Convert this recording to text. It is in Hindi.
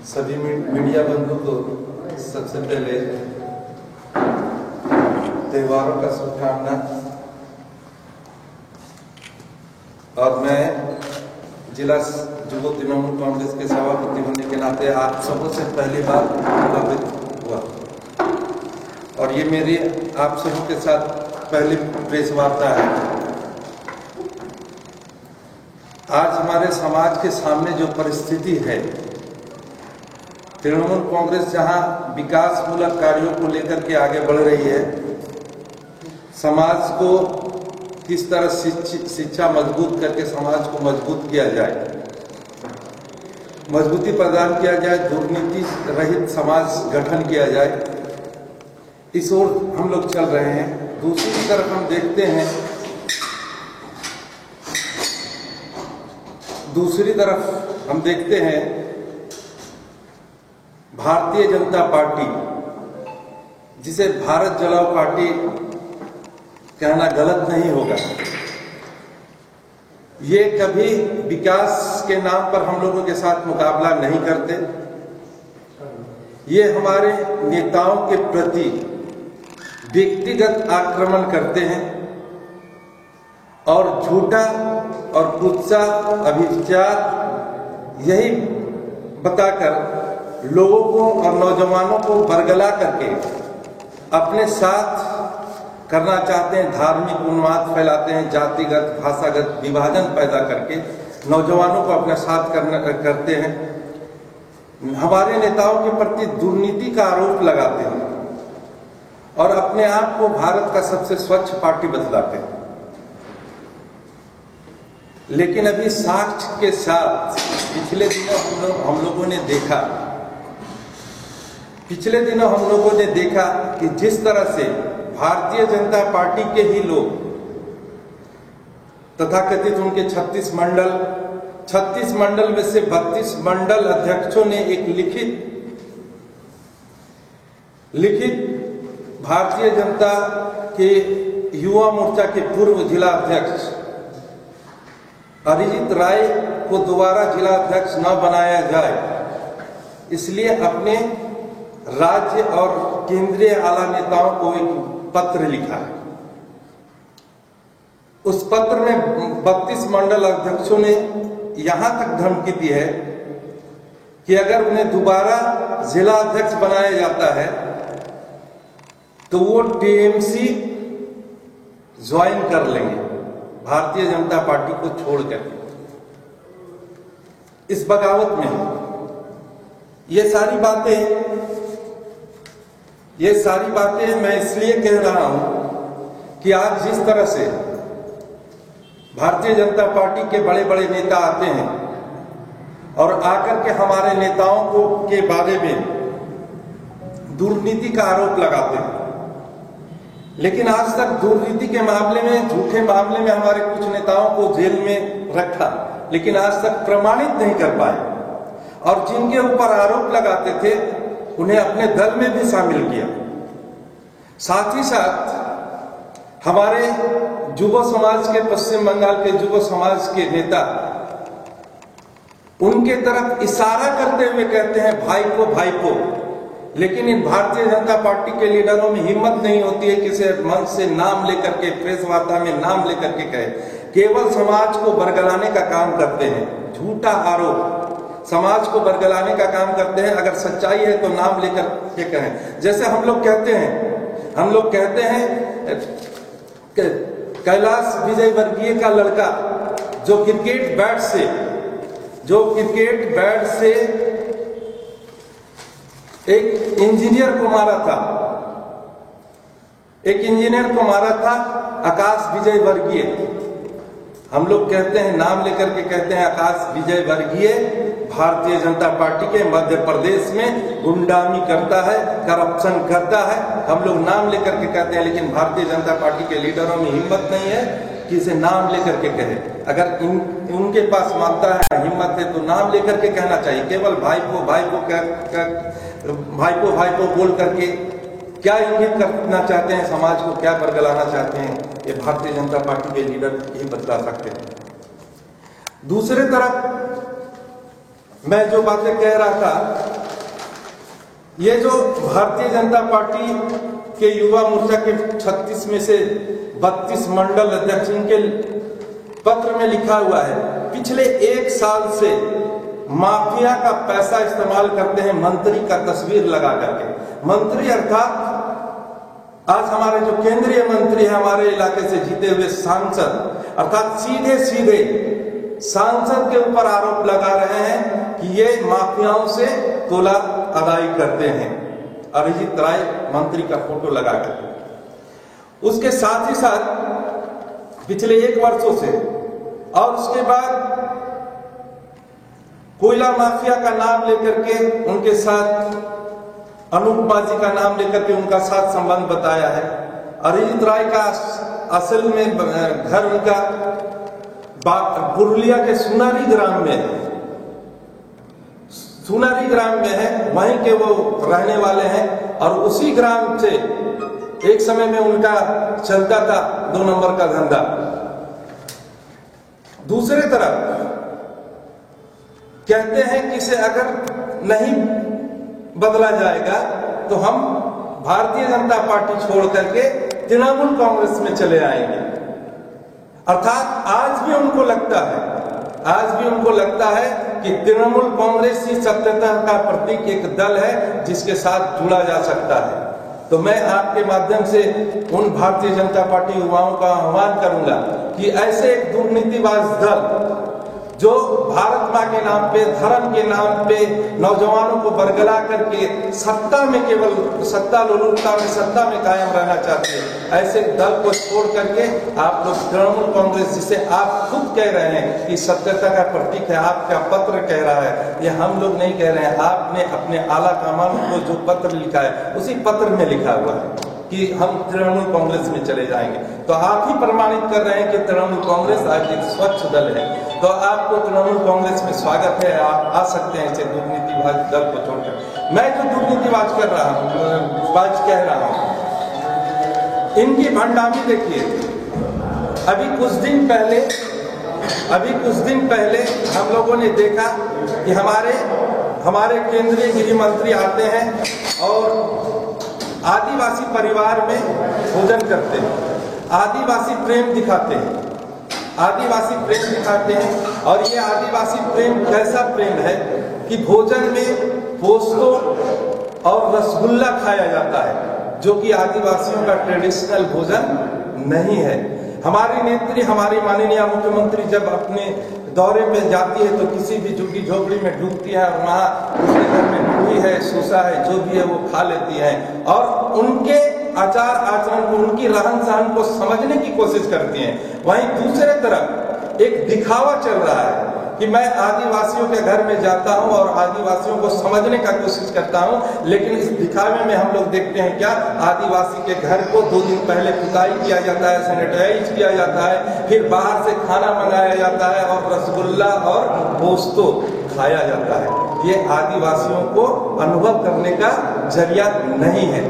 सभी मीडिया बंधु को सबसे पहले त्योहारों का शुभकामना। और मैं जिला युवा तृणमूल कांग्रेस के सभापति होने के नाते आप सबों से पहली बार प्रभावित हुआ और ये मेरी आप सबों के साथ पहली प्रेस वार्ता है। आज हमारे समाज के सामने जो परिस्थिति है, तृणमूल कांग्रेस जहां विकास मूलक कार्यों को लेकर के आगे बढ़ रही है, समाज को किस तरह शिक्षा मजबूत करके समाज को मजबूत किया जाए, मजबूती प्रदान किया जाए, दुर्नीति रहित समाज गठन किया जाए, इस ओर हम लोग चल रहे हैं। दूसरी तरफ हम देखते हैं, भारतीय जनता पार्टी, जिसे भारत जलाओ पार्टी कहना गलत नहीं होगा, ये कभी विकास के नाम पर हम लोगों के साथ मुकाबला नहीं करते। ये हमारे नेताओं के प्रति व्यक्तिगत आक्रमण करते हैं और झूठा और कुत्सा अभिचार यही बताकर लोगों को और नौजवानों को बरगला करके अपने साथ करना चाहते हैं। धार्मिक उन्माद फैलाते हैं, जातिगत भाषागत विभाजन पैदा करके नौजवानों को अपने साथ करते हैं। हमारे नेताओं के प्रति दुर्नीति का आरोप लगाते हैं और अपने आप को भारत का सबसे स्वच्छ पार्टी बतलाते हैं। लेकिन अभी साक्ष्य के साथ पिछले दिनों हम लोगों ने देखा कि जिस तरह से भारतीय जनता पार्टी के ही लोग तथाकथित उनके 36 मंडल में से 32 मंडल अध्यक्षों ने एक लिखित भारतीय जनता के युवा मोर्चा के पूर्व जिला अध्यक्ष अरिजीत राय को दोबारा जिला अध्यक्ष न बनाया जाए, इसलिए अपने राज्य और केंद्रीय आला नेताओं को एक पत्र लिखा है। उस पत्र में 32 मंडल अध्यक्षों ने यहां तक धमकी दी है कि अगर उन्हें दोबारा जिला अध्यक्ष बनाया जाता है तो वो टीएमसी ज्वाइन कर लेंगे, भारतीय जनता पार्टी को छोड़कर। इस बगावत में ये सारी बातें मैं इसलिए कह रहा हूं कि आज जिस तरह से भारतीय जनता पार्टी के बड़े बड़े नेता आते हैं और आकर के हमारे नेताओं को के बारे में दुर्नीति का आरोप लगाते हैं, लेकिन आज तक दुर्नीति के मामले में, झूठे मामले में हमारे कुछ नेताओं को जेल में रखा, लेकिन आज तक प्रमाणित नहीं कर पाए। और जिनके ऊपर आरोप लगाते थे उन्हें अपने दल में भी शामिल किया। साथ ही साथ हमारे युवा समाज के, पश्चिम बंगाल के युवा समाज के नेता उनके तरफ इशारा करते हुए कहते हैं भाईपो, लेकिन इन भारतीय जनता पार्टी के लीडरों में हिम्मत नहीं होती है किसी मंच से नाम लेकर के, प्रेस वार्ता में नाम लेकर के कहे। केवल समाज को बरगलाने का काम करते हैं, झूठा आरोप, समाज को बरगलाने का काम करते हैं। अगर सच्चाई है तो नाम लेकर के कहें। जैसे हम लोग कहते हैं कैलाश विजयवर्गीय का लड़का जो क्रिकेट बैट से एक इंजीनियर को मारा था, आकाश विजयवर्गीय। हम लोग कहते हैं, नाम लेकर के कहते हैं आकाश विजयवर्गीय भारतीय जनता पार्टी के मध्य प्रदेश में गुंडामी करता है, करप्शन करता है। हम लोग नाम लेकर के कहते हैं, लेकिन भारतीय जनता पार्टी के लीडरों में हिम्मत नहीं है कि इसे नाम लेकर के कहे। अगर उनके पास मानता है, हिम्मत है, तो नाम लेकर के कहना चाहिए। केवल भाईपो बोल करके क्या इंगित करना चाहते हैं, समाज को क्या बरगलाना चाहते हैं, ये भारतीय जनता पार्टी के लीडर ही बतला सकते हैं। दूसरी तरफ मैं जो बातें कह रहा था ये जो भारतीय जनता पार्टी के युवा मोर्चा के 36 में से 32 मंडल अध्यक्ष, इनके पत्र में लिखा हुआ है, पिछले 1 साल से माफिया का पैसा इस्तेमाल करते हैं मंत्री का तस्वीर लगा करके। मंत्री अर्थात आज हमारे जो केंद्रीय मंत्री है, हमारे इलाके से जीते हुए सांसद, अर्थात सीधे सीधे सांसद के ऊपर आरोप लगा रहे हैं कि ये माफियाओं से तोला अदाई करते हैं। अरिजीत राय मंत्री का फोटो लगाकर, उसके साथ ही साथ पिछले 1 वर्षों से और उसके बाद कोयला माफिया का नाम लेकर के उनके साथ, अनूप माझी का नाम लेकर के उनका साथ संबंध बताया है। अरिजीत राय का असल में घर उनका पुरुलिया के सुनारी ग्राम में है, सुनारी ग्राम में है, वहीं के वो रहने वाले हैं। और उसी ग्राम से एक समय में उनका चलता था 2 नंबर का धंधा। दूसरी तरफ कहते हैं कि इसे अगर नहीं बदला जाएगा तो हम भारतीय जनता पार्टी छोड़ करके तृणमूल कांग्रेस में चले आएंगे। अर्थात आज भी उनको लगता है कि तृणमूल कांग्रेस ही सत्यता का प्रतीक एक दल है जिसके साथ जुड़ा जा सकता है। तो मैं आपके माध्यम से उन भारतीय जनता पार्टी युवाओं का आह्वान करूंगा कि ऐसे एक दुर्नीतिबाज दल जो भारत मां के नाम पे, धर्म के नाम पे नौजवानों को बरगला करके सत्ता में, केवल सत्ता लोलुपता में, सत्ता में कायम रहना चाहती है, ऐसे दल को छोड़ करके आप लोग तृणमूल कांग्रेस, जिसे आप खुद कह रहे हैं कि सत्यता का प्रतीक है, आपका पत्र कह रहा है, ये हम लोग नहीं कह रहे हैं, आपने अपने आला कमान को जो पत्र लिखा है उसी पत्र में लिखा हुआ है कि हम तृणमूल कांग्रेस में चले जाएंगे। तो आप ही प्रमाणित कर रहे हैं कि तृणमूल कांग्रेस आज एक स्वच्छ दल है। तो आपको तृणमूल कांग्रेस में स्वागत है, आप आ सकते हैं इसे दुर्नीतिबाज दल को छोड़कर। मैं जो दुर्नीतिबाज कह रहा हूँ, इनकी भंडामी देखिए। अभी कुछ दिन पहले हम लोगों ने देखा कि हमारे केंद्रीय गृह मंत्री आते हैं और आदिवासी परिवार में भोजन करते हैं, आदिवासी प्रेम दिखाते हैं, और ये आदिवासी प्रेम कैसा प्रेम है कि भोजन में पोस्तो और रसगुल्ला खाया जाता है, जो कि आदिवासियों का ट्रेडिशनल भोजन नहीं है। हमारी नेत्री, हमारी माननीय मुख्यमंत्री जब अपने दौरे पे जाती है तो किसी भी झुग्गी झोपड़ी में डूबती है और वहाँ उसके घर में पूरी है, सूसा है, जो भी है वो खा लेती है और उनके आचार आचरण को, उनकी रहन सहन को समझने की कोशिश करती हैं। वहीं दूसरे तरफ एक दिखावा चल रहा है कि मैं आदिवासियों के घर में जाता हूं और आदिवासियों को समझने का कोशिश करता हूं, लेकिन इस दिखावे में हम लोग देखते हैं क्या, आदिवासी के घर को 2 दिन पहले पुताई किया जाता है, सैनिटाइज किया जाता है, फिर बाहर से खाना मंगाया जाता है और रसगुल्ला और पोस्तो खाया जाता है। ये आदिवासियों को अनुभव करने का जरिया नहीं है।